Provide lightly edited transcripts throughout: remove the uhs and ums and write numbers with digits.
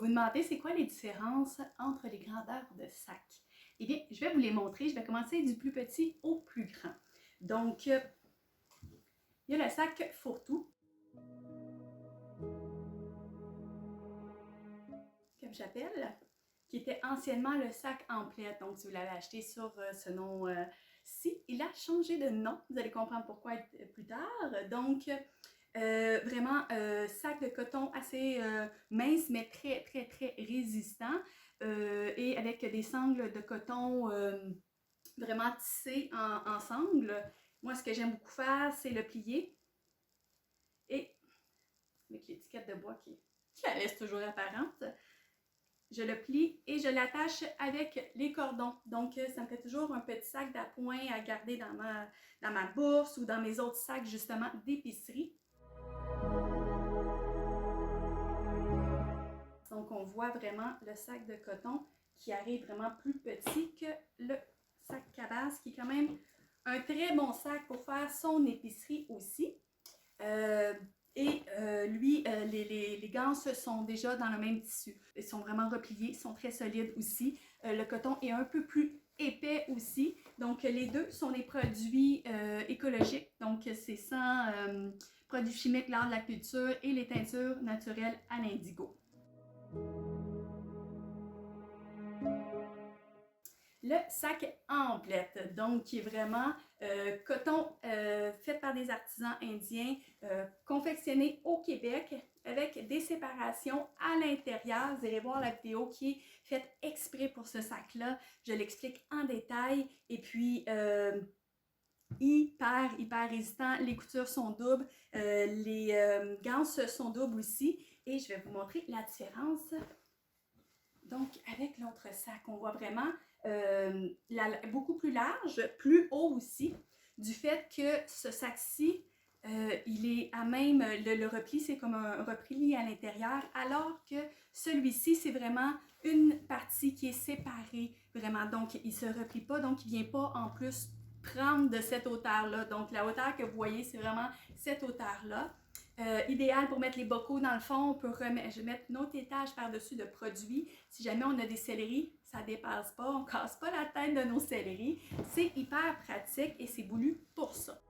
demandez c'est quoi les différences entre les grandeurs de sac? Eh bien, je vais vous les montrer. Je vais commencer du plus petit au plus grand. Donc, il y a le sac fourre-tout, comme j'appelle, qui était anciennement le sac Emplette. Donc, si vous l'avez acheté sur ce nom-ci, il a changé de nom. Vous allez comprendre pourquoi plus tard. Donc, vraiment, sac de coton assez mince, mais très, très, très résistant. Et avec des sangles de coton vraiment tissées en sangles. Moi, ce que j'aime beaucoup faire, c'est le plier. Et avec l'étiquette de bois qui la laisse toujours apparente. Je le plie et je l'attache avec les cordons. Donc, ça me fait toujours un petit sac d'appoint à garder dans ma bourse ou dans mes autres sacs, justement, d'épicerie. Donc, on voit vraiment le sac de coton qui arrive vraiment plus petit que le sac Cabas, qui est quand même un très bon sac pour faire son épicerie aussi. Les ganses sont déjà dans le même tissu. Ils sont vraiment repliés, ils sont très solides aussi. Le coton est un peu plus épais aussi. Donc, les deux sont des produits écologiques. Donc, c'est sans produits chimiques lors de la culture et les teintures naturelles à l'indigo. Le sac Emplette, donc qui est vraiment coton fait par des artisans indiens, confectionné au Québec avec des séparations à l'intérieur. Vous allez voir la vidéo qui est faite exprès pour ce sac-là. Je l'explique en détail et puis hyper résistant. Les coutures sont doubles, les ganses sont doubles aussi et je vais vous montrer la différence. Donc, avec l'autre sac, on voit vraiment beaucoup plus large, plus haut aussi, du fait que ce sac-ci, il est à même, le repli, c'est comme un repli à l'intérieur, alors que celui-ci, c'est vraiment une partie qui est séparée, vraiment. Donc, il ne se replie pas, donc il ne vient pas en plus prendre de cette hauteur-là. Donc, la hauteur que vous voyez, c'est vraiment cette hauteur-là. Idéal pour mettre les bocaux dans le fond, on peut mettre un autre étage par-dessus de produits. Si jamais on a des céleris, ça ne dépasse pas, on ne casse pas la tête de nos céleris. C'est hyper pratique et c'est voulu pour ça.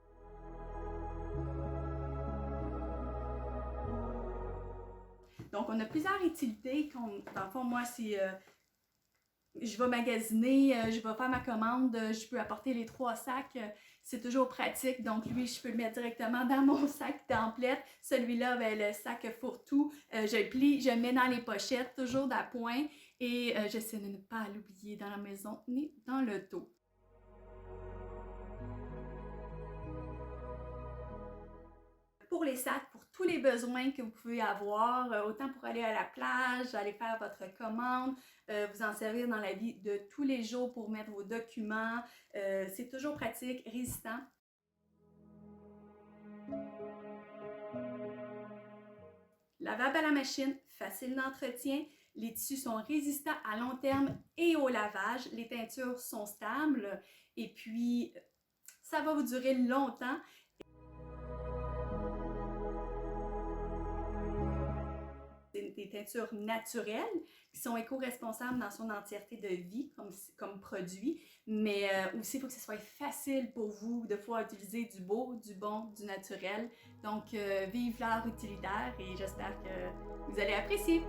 Donc, on a plusieurs utilités. Dans le fond, moi, c'est je vais magasiner, je vais faire ma commande, je peux apporter les 3 sacs, c'est toujours pratique. Donc lui, je peux le mettre directement dans mon sac Templette. Celui-là, ben, le sac fourre-tout, je le plie, je le mets dans les pochettes, toujours d'appoint et j'essaie de ne pas l'oublier dans la maison ni dans le dos. Pour les sacs, pour tous les besoins que vous pouvez avoir, autant pour aller à la plage, aller faire votre commande, vous en servir dans la vie de tous les jours pour mettre vos documents. C'est toujours pratique, résistant. Lavable à la machine, facile d'entretien. Les tissus sont résistants à long terme et au lavage. Les teintures sont stables et puis ça va vous durer longtemps. Des teintures naturelles qui sont éco-responsables dans son entièreté de vie comme produit, mais aussi il faut que ce soit facile pour vous de pouvoir utiliser du beau, du bon, du naturel. Donc, vive l'art utilitaire et j'espère que vous allez apprécier!